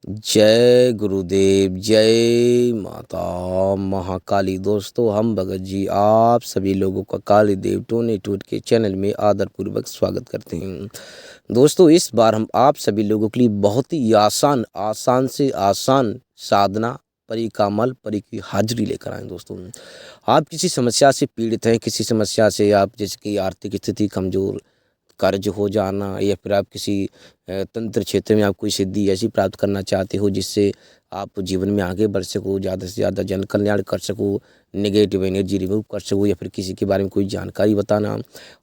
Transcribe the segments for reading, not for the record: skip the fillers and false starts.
जय गुरुदेव, जय माता महाकाली। दोस्तों, हम भगत जी आप सभी लोगों का काली देव टोने टूट के चैनल में आदरपूर्वक स्वागत करते हैं। दोस्तों, इस बार हम आप सभी लोगों के लिए बहुत ही आसान से आसान साधना परी का अमल, परी की हाजिरी लेकर आए। दोस्तों, आप किसी समस्या से पीड़ित हैं, किसी समस्या से आप, जैसे कि आर्थिक स्थिति कमज़ोर, कर्ज हो जाना, या फिर आप किसी तंत्र क्षेत्र में आप कोई सिद्धि ऐसी प्राप्त करना चाहते हो जिससे आप जीवन में आगे बढ़ सको, ज़्यादा से ज़्यादा जन कल्याण कर सको, नेगेटिव एनर्जी रिमूव कर सको, या फिर किसी के बारे में कोई जानकारी बताना।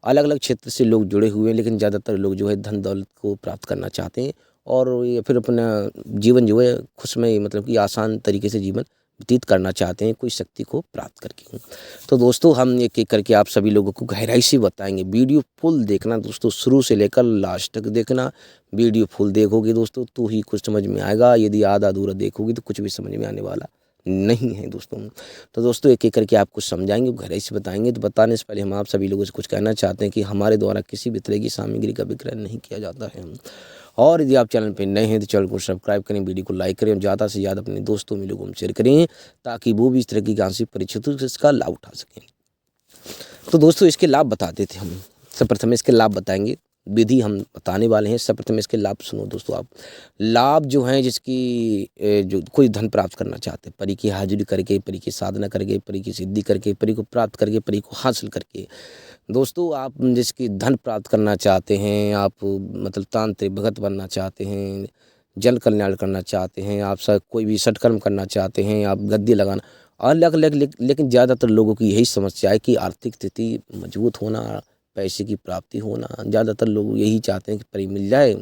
अलग अलग क्षेत्र से लोग जुड़े हुए हैं, लेकिन ज़्यादातर लोग जो है धन दौलत को प्राप्त करना चाहते हैं, और या फिर अपना जीवन जो है खुशमय, मतलब कि आसान तरीके से जीवन व्यतीत करना चाहते हैं, कोई शक्ति को प्राप्त करके। तो दोस्तों, हम एक एक करके आप सभी लोगों को गहराई से बताएंगे। वीडियो फुल देखना दोस्तों, शुरू से लेकर लास्ट तक देखना। वीडियो फुल देखोगे दोस्तों तो ही कुछ समझ में आएगा, यदि आधा अधूरा देखोगे तो कुछ भी समझ में आने वाला नहीं है दोस्तों। तो दोस्तों, एक एक करके आपको समझाएंगे, गहराई से बताएंगे। तो बताने से पहले हम आप सभी लोगों से कुछ कहना चाहते हैं कि हमारे द्वारा किसी भी तरह की सामग्री का विक्रय नहीं किया जाता है। और यदि आप चैनल पर नए हैं तो चैनल को सब्सक्राइब करें, वीडियो को लाइक करें और ज़्यादा से ज़्यादा अपने दोस्तों में लोगों में शेयर करें, ताकि वो भी इस तरह की ज्ञान से परिचित हो, इसका लाभ उठा सकें। तो दोस्तों, इसके लाभ बता देते हम। सर्वप्रथम इसके लाभ बताएंगे, विधि हम बताने वाले हैं। सर्वप्रथम इसके लाभ सुनो दोस्तों आप। लाभ जो हैं, जिसकी जो कोई धन प्राप्त करना चाहते हैं, परी की हाजिरी करके, परी की साधना करके, परी की सिद्धि करके, परी को प्राप्त करके, परी को हासिल करके, दोस्तों आप जिसकी धन प्राप्त करना चाहते हैं, आप मतलब तांत्रिक भगत बनना चाहते हैं, जन कल्याण करना चाहते हैं, आप सब कोई भी सत्कर्म करना चाहते हैं, आप गद्दी लगाना, अलग अलग, लेकिन ज़्यादातर लोगों की यही समस्या है कि आर्थिक स्थिति मजबूत होना, पैसे की प्राप्ति होना। ज़्यादातर लोग यही चाहते हैं कि परी मिल जाए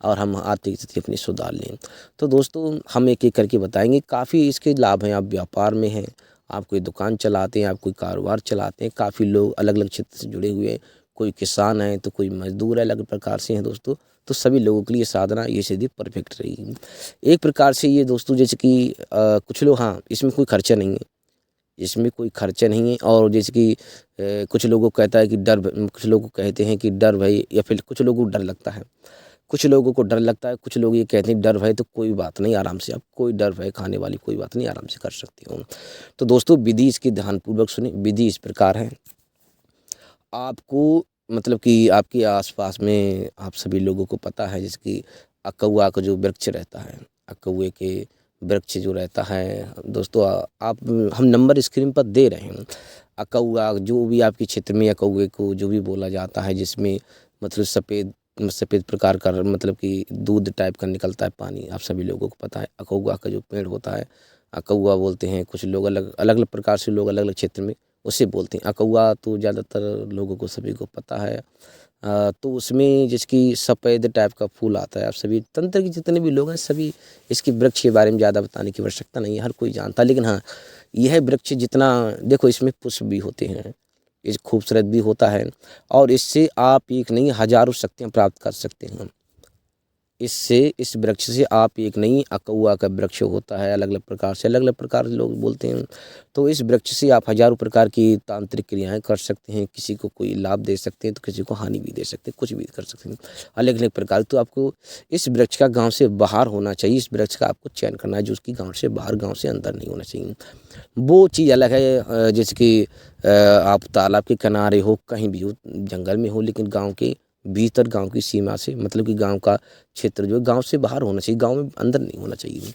और हम आर्थिक स्थिति अपनी सुधार लें। तो दोस्तों, हम एक एक करके बताएंगे। काफ़ी इसके लाभ हैं। आप व्यापार में हैं, आप कोई दुकान चलाते हैं, आप कोई कारोबार चलाते हैं, काफ़ी लोग अलग अलग क्षेत्र से जुड़े हुए हैं, कोई किसान है तो कोई मजदूर है, अलग प्रकार से हैं दोस्तों। तो सभी लोगों के लिए साधना ये सिद्धि परफेक्ट रहेगी। एक प्रकार से ये दोस्तों, जैसे कि कुछ लोग, हाँ, इसमें कोई खर्चा नहीं है, इसमें कोई खर्चा नहीं है। और जैसे कि कुछ लोगों को कहता है कि कुछ लोगों को कहते हैं कि डर भय, या फिर कुछ लोगों को डर लगता है, कुछ लोगों को डर लगता है, कुछ लोग ये कहते हैं डर भय तो कोई बात नहीं, आराम से आप, कोई डर भय खाने वाली कोई बात नहीं, आराम से कर सकते हो। तो दोस्तों, विधि इसकी ध्यानपूर्वक सुनी। विधि इस प्रकार है। आपको, मतलब कि आपके आसपास में आप सभी लोगों को पता है, जिसकी अकउआ का जो वृक्ष रहता है, अकउए के वृक्ष जो रहता है दोस्तों, आप, हम नंबर स्क्रीन पर दे रहे हैं। अकउआ जो भी आपके क्षेत्र में अकउए को जो भी बोला जाता है, जिसमें मतलब सफ़ेद सफ़ेद प्रकार का, मतलब कि दूध टाइप का निकलता है पानी, आप सभी लोगों को पता है। अकउआ का जो पेड़ होता है, अकउआ बोलते हैं। कुछ लोग अलग अलग प्रकार से, लोग अलग अलग क्षेत्र में उसे बोलते हैं। अकउआ तो ज़्यादातर लोगों को, सभी को पता है। तो उसमें जिसकी सफ़ेद टाइप का फूल आता है, आप सभी तंत्र के जितने भी लोग हैं, सभी इसकी वृक्ष के बारे में ज़्यादा बताने की आवश्यकता नहीं है, हर कोई जानता है। लेकिन हाँ, यह वृक्ष जितना, देखो, इसमें पुष्प भी होते हैं, ये खूबसूरत भी होता है, और इससे आप एक नहीं हज़ारों शक्तियाँ प्राप्त कर सकते हैं। इससे, इस वृक्ष से आप एक नहीं, अकउआ का वृक्ष होता है, अलग अलग प्रकार से, अलग अलग प्रकार से लोग बोलते हैं। तो इस वृक्ष से आप हज़ारों प्रकार की तांत्रिक क्रियाएं कर सकते हैं। किसी को कोई लाभ दे सकते हैं तो किसी को हानि भी दे सकते हैं, कुछ भी कर सकते हैं, अलग अलग प्रकार। तो आपको इस वृक्ष का गांव से बाहर होना चाहिए, इस वृक्ष का आपको चयन करना है, जो उसकी गांव से बाहर, गांव से अंदर नहीं होना चाहिए। वो चीज़ अलग है। जैसे कि आप तालाब के किनारे हो, कहीं भी हो, जंगल में हो, लेकिन गाँव के भीतर, गाँव की सीमा से, मतलब कि गाँव का क्षेत्र जो है गाँव से बाहर होना चाहिए, गाँव में अंदर नहीं होना चाहिए।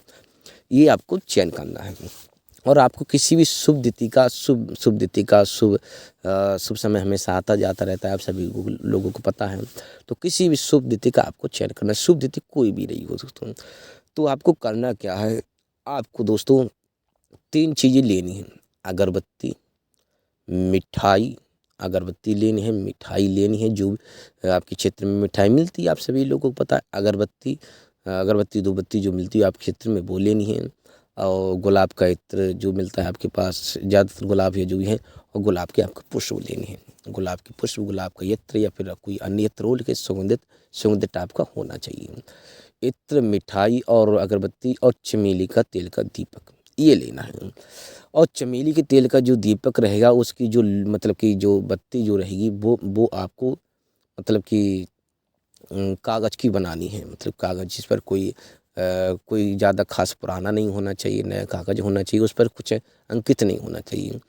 ये आपको चयन करना है। और आपको किसी भी शुभ तिथि का शुभ समय हमेशा आता जाता रहता है, आप सभी लोगों को पता है। तो किसी भी शुभ तिथि का आपको चयन करना है, शुभ तिथि कोई भी रही हो दोस्तों। तो आपको करना क्या है, आपको दोस्तों 3 चीज़ें लेनी हैं। अगरबत्ती, मिठाई, अगरबत्ती लेनी है, मिठाई लेनी है, जो आपके क्षेत्र में मिठाई मिलती है, आप सभी लोगों को पता है। अगरबत्ती, धूपबत्ती जो मिलती है आपके क्षेत्र में, वो लेनी है। और गुलाब का इत्र जो मिलता है आपके पास, ज़्यादातर गुलाब है जो भी है, और गुलाब के आपको पुष्प लेने हैं। गुलाब के पुष्प, गुलाब का इत्र, या फिर कोई अन्य इत्र हो, लेकिन सुगंधित टाइप का होना चाहिए। इत्र, मिठाई और अगरबत्ती, और चमेली का तेल का दीपक, ये लेना है। और चमेली के तेल का जो दीपक रहेगा, उसकी जो, मतलब कि जो बत्ती जो रहेगी, वो आपको, मतलब कि कागज़ की बनानी है, मतलब कागज़ जिस पर कोई कोई ज़्यादा खास पुराना नहीं होना चाहिए, नया कागज़ होना चाहिए, उस पर कुछ अंकित नहीं होना चाहिए।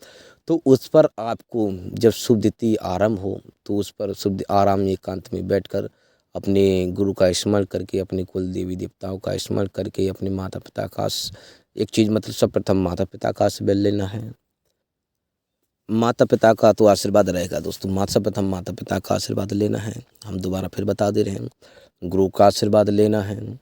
तो उस पर आपको जब शुभ तिथि आरंभ हो तो उस पर शुभ आराम में एकांत में बैठकर अपने गुरु का स्मरण करके, अपने कुल देवी देवताओं का स्मरण करके, अपने माता पिता का एक चीज़ मतलब सर्वप्रथम माता पिता का आशीर्वाद लेना है। माता पिता का तो आशीर्वाद रहेगा दोस्तों, सर्वप्रथम माता पिता का आशीर्वाद लेना है। हम दोबारा फिर बता दे रहे हैं, गुरु का आशीर्वाद लेना है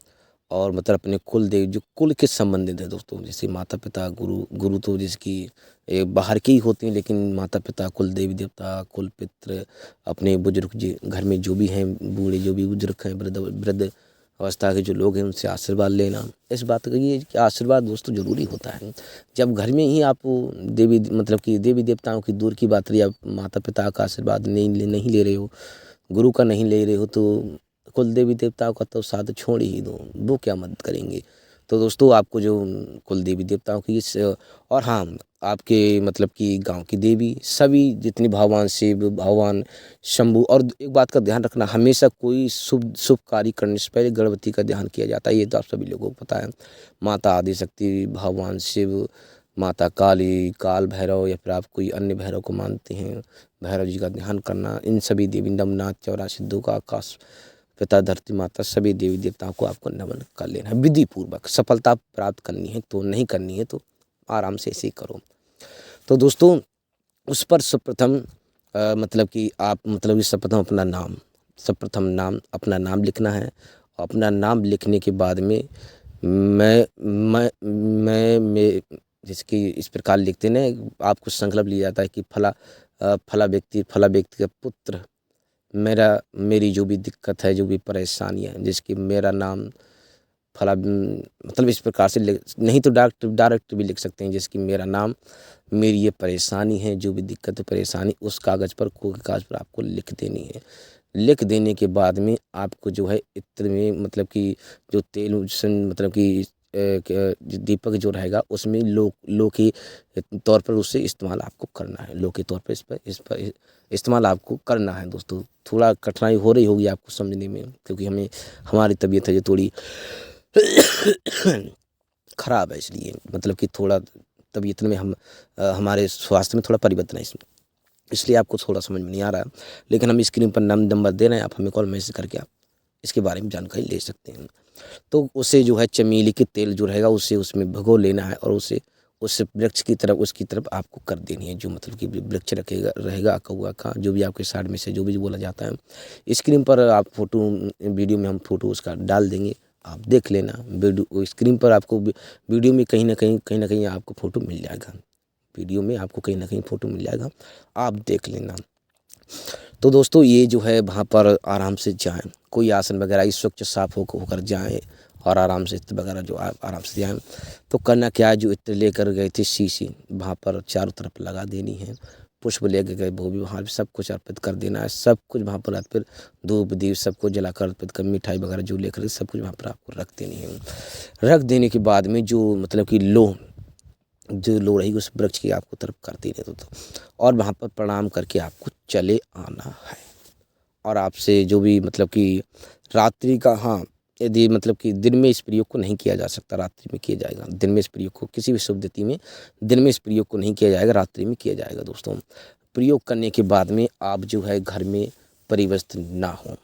और मतलब अपने कुल देव जो कुल के संबंधित है दोस्तों, जैसे माता पिता गुरु तो जिसकी बाहर की ही होती हैं, लेकिन माता पिता कुल देवी देवता कुल पित्र अपने बुजुर्ग जी घर में जो भी हैं, बूढ़े जो भी बुजुर्ग हैं, वृद्ध अवस्था के जो लोग हैं उनसे आशीर्वाद लेना। इस बात का ये कि आशीर्वाद दोस्तों ज़रूरी होता है। जब घर में ही आप देवी मतलब कि देवी देवताओं की दूर की बात रही, आप माता पिता का आशीर्वाद नहीं ले रहे हो, गुरु का नहीं ले रहे हो, तो कुल देवी देवताओं का तो साथ छोड़ ही दो, वो क्या मदद करेंगे। तो दोस्तों आपको जो कुल देवी देवताओं की और हाँ, आपके मतलब कि गांव की देवी सभी जितनी भगवान शिव, भगवान शंभू। और एक बात का ध्यान रखना, हमेशा कोई शुभ कार्य करने से पहले गणपति का ध्यान किया जाता है, ये तो आप सभी लोगों को पता है। माता आदिशक्ति, भगवान शिव, माता काली, काल भैरव या फिर आप कोई अन्य भैरव को मानते हैं, भैरव जी का ध्यान करना। इन सभी देवी नवनाथ 84 सिद्धों का आकाश पिता धरती माता सभी देवी देवताओं को आपको नमन कर लेना है विधि पूर्वक। सफलता प्राप्त करनी है तो, नहीं करनी है तो आराम से ऐसे ही करो। तो दोस्तों उस पर सर्वप्रथम मतलब कि आप मतलब कि सर्वप्रथम अपना नाम लिखना है। अपना नाम लिखने के बाद में मैं जिसकी इस प्रकार लिखते ना, आपको संकल्प लिया जाता है कि फला व्यक्ति का पुत्र मेरी जो भी दिक्कत है, जो भी परेशानी है, जिसकी मेरा नाम फला मतलब इस प्रकार से नहीं तो डायरेक्ट भी लिख सकते हैं, जिसकी मेरा नाम, मेरी ये परेशानी है, जो भी दिक्कत है परेशानी उस कागज़ पर कागज़ पर आपको लिख देनी है। लिख देने के बाद में आपको जो है इत्र में मतलब कि जो तेल मतलब कि दीपक जो रहेगा उसमें लो के तौर पर उससे इस्तेमाल आपको करना है। लो के तौर पर इस पर इस्तेमाल आपको करना है। दोस्तों थोड़ा कठिनाई हो रही होगी आपको समझने में, क्योंकि हमारी तबीयत है जो थोड़ी ख़राब है, इसलिए मतलब कि थोड़ा तबीयत में हमारे स्वास्थ्य में थोड़ा परिवर्तन है इसलिए आपको थोड़ा समझ में नहीं आ रहा है। लेकिन हम स्क्रीन पर नंबर दे रहे हैं, आप हमें कॉल मैसेज करके आप इसके बारे में जानकारी ले सकते हैं। तो उसे जो है चमेली के तेल जो रहेगा उसे उसमें भिगो लेना है और उसे उस वृक्ष की तरफ उसकी तरफ आपको कर देनी है। जो मतलब कि वृक्ष रहेगा कौआ का, जो भी आपके साइड में से जो भी बोला जाता है। स्क्रीन पर आप वीडियो में हम फोटो उसका डाल देंगे, आप देख लेना। वीडियो स्क्रीन पर आपको वीडियो में कहीं ना कहीं आपको फ़ोटो मिल जाएगा। वीडियो में आपको कहीं ना कहीं फ़ोटो मिल जाएगा, आप देख लेना। तो दोस्तों ये जो है वहाँ पर आराम से जाएं, कोई आसन वगैरह स्वच्छ साफ होकर जाएं और आराम से इत्र वगैरह जो आराम से जाएं। तो करना क्या है, जो इत्र लेकर गए थे शीशी वहाँ पर चारों तरफ लगा देनी है। पुष्प लेकर गए वो भी वहाँ भी सब कुछ अर्पित कर देना है। सब कुछ वहाँ पर अर्पित, धूप दीप सब कुछ जलाकर अर्पित कर, मिठाई वगैरह जो लेकर सब कुछ वहाँ पर आपको रख देनी है। रख देने के बाद में जो मतलब कि जो लो रहेगी उस वृक्ष की आपको तरफ कर देने दो और वहाँ पर प्रणाम करके आपको चले आना है। और आपसे जो भी मतलब कि रात्रि का, हाँ यदि मतलब कि दिन में इस प्रयोग को नहीं किया जा सकता, रात्रि में किया जाएगा। दिन में इस प्रयोग को किसी भी शुभ तिथि में दिन में इस प्रयोग को नहीं किया जाएगा, रात्रि में किया जाएगा। दोस्तों प्रयोग करने के बाद में आप जो है घर में परिवस्थित ना हो,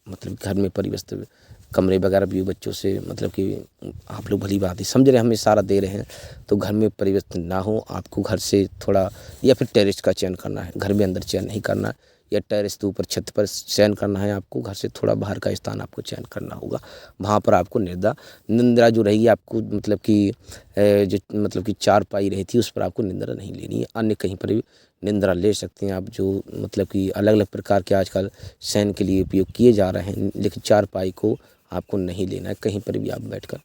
मतलब घर में परिवस्थित कमरे वगैरह भी बच्चों से मतलब कि आप लोग भली बात ही समझ रहे हैं, हमें इशारा दे रहे हैं। तो घर में परिवर्तन ना हो, आपको घर से थोड़ा या फिर टेरेस का चयन करना है। घर में अंदर चयन नहीं करना, या टेरेस के ऊपर छत पर चयन करना है। आपको घर से थोड़ा बाहर का स्थान आपको चयन करना होगा। वहाँ पर आपको निंद्रा जो रहेगी आपको मतलब कि जो मतलब कि चारपाई रहती है उस पर आपको निंद्रा नहीं लेनी है। अन्य कहीं पर भी निंद्रा ले सकते हैं आप, जो मतलब कि अलग अलग प्रकार के आजकल शयन के लिए उपयोग किए जा रहे हैं, लेकिन चारपाई को आपको नहीं लेना है कहीं पर भी आप बैठकर।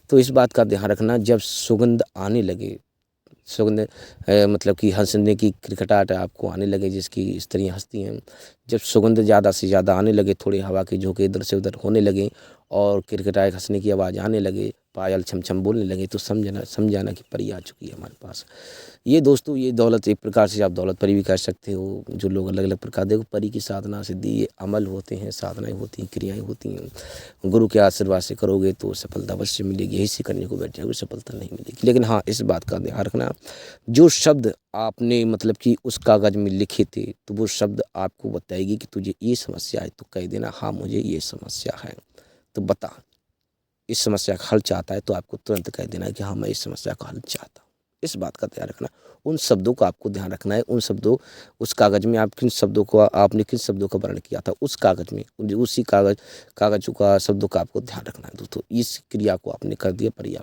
तो इस बात का ध्यान रखना, जब सुगंध आने लगे, सुगंध मतलब कि हंसने की क्रिकटाहट आपको आने लगे, जिसकी स्त्रियाँ हंसती हैं, जब सुगंध ज़्यादा से ज़्यादा आने लगे, थोड़ी हवा के झोंके इधर से उधर होने लगे और किरकिटाए हंसने की आवाज़ आने लगे, पायल छम छम बोलने लगे, तो समझाना कि परी आ चुकी है हमारे पास। ये दोस्तों ये दौलत एक प्रकार से आप दौलत परी भी कह सकते हो। जो लोग अलग अलग प्रकार, देखो परी की साधना सिद्धि ये अमल होते हैं, साधनाएं होती हैं, क्रियाएं होती हैं। गुरु के आशीर्वाद से करोगे तो सफलता अवश्य मिलेगी, यही से करने को बैठ जाओगे सफलता नहीं मिलेगी। लेकिन हाँ, इस बात का ध्यान रखना, जो शब्द आपने मतलब कि उस कागज़ में लिखे थे, तो वो शब्द आपको बताएगी कि तुझे ये समस्या है, तो कह देना हाँ मुझे ये समस्या है, तो बता इस समस्या का हल चाहता है, तो आपको तुरंत कह देना है कि हाँ मैं इस समस्या का हल चाहता हूँ। इस बात का ध्यान रखना, उन शब्दों का आपको ध्यान रखना है। उन शब्दों, उस कागज़ में आप किन शब्दों को, आपने किन शब्दों का वर्णन किया था उस कागज़ में, उसी कागज़ का शब्दों का आपको ध्यान रखना है दोस्तों। इस क्रिया को आपने कर दिया, पर ये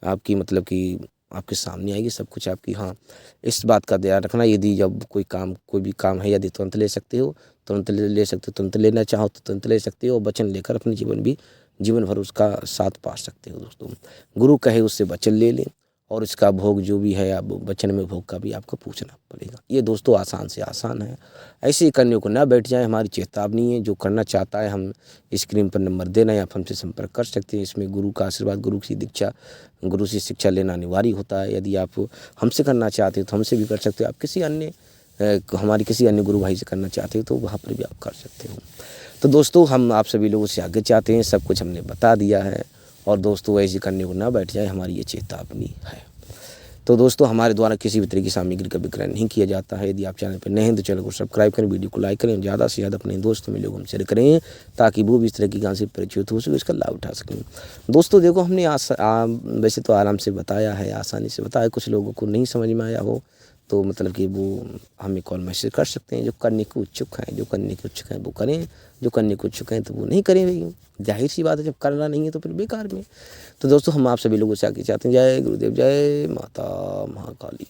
आपकी मतलब कि आपके सामने आएगी सब कुछ आपकी। हाँ, इस बात का ध्यान रखना, यदि जब कोई भी काम है, यदि तुरंत ले सकते हो तुरंत ले सकते हो, तुरंत लेना चाहो तो तुरंत ले सकते हो, और वचन लेकर अपने जीवन भर उसका साथ पा सकते हो दोस्तों। गुरु कहे उससे वचन ले लें, और इसका भोग जो भी है, अब वचन में भोग का भी आपको पूछना पड़ेगा। ये दोस्तों आसान से आसान है, ऐसे ही करने को ना बैठ जाए। हमारी चेतावनी है, जो करना चाहता है हम स्क्रीन पर नंबर देना या हमसे संपर्क कर सकते हैं। इसमें गुरु का आशीर्वाद, गुरु से शिक्षा लेना अनिवार्य होता है। यदि आप हमसे करना चाहते हो तो हमसे भी कर सकते हो, आप किसी अन्य हमारे किसी अन्य गुरु भाई से करना चाहते हो तो वहाँ पर भी आप कर सकते हो। तो दोस्तों हम आप सभी लोगों से आगे चाहते हैं, सब कुछ हमने बता दिया है, और दोस्तों ऐसे करने को ना बैठ जाए, हमारी ये चेतावनी है। तो दोस्तों हमारे द्वारा किसी भी तरह की सामग्री का विक्रय नहीं किया जाता है। यदि आप चैनल पर नए हैं तो चैनल को सब्सक्राइब करें, वीडियो को लाइक करें, ज़्यादा से ज़्यादा अपने दोस्तों में लोगों में शेयर करें, ताकि वो भी इस तरह की ज्ञान से परिचित हो सके, इसका लाभ उठा सकें। दोस्तों देखो, हमने वैसे तो आराम से बताया है, आसानी से बताया, कुछ लोगों को नहीं समझ में आया हो तो मतलब कि वो हमें कॉल मैसेज कर सकते हैं। जो करने के इच्छुक हैं वो करें, जो करने को इच्छुक हैं तो वो नहीं करें भाई, जाहिर सी बात है, जब करना नहीं है तो फिर बेकार में। तो दोस्तों हम आप सभी लोगों से आगे चाहते हैं, जय गुरुदेव, जय माता महाकाली।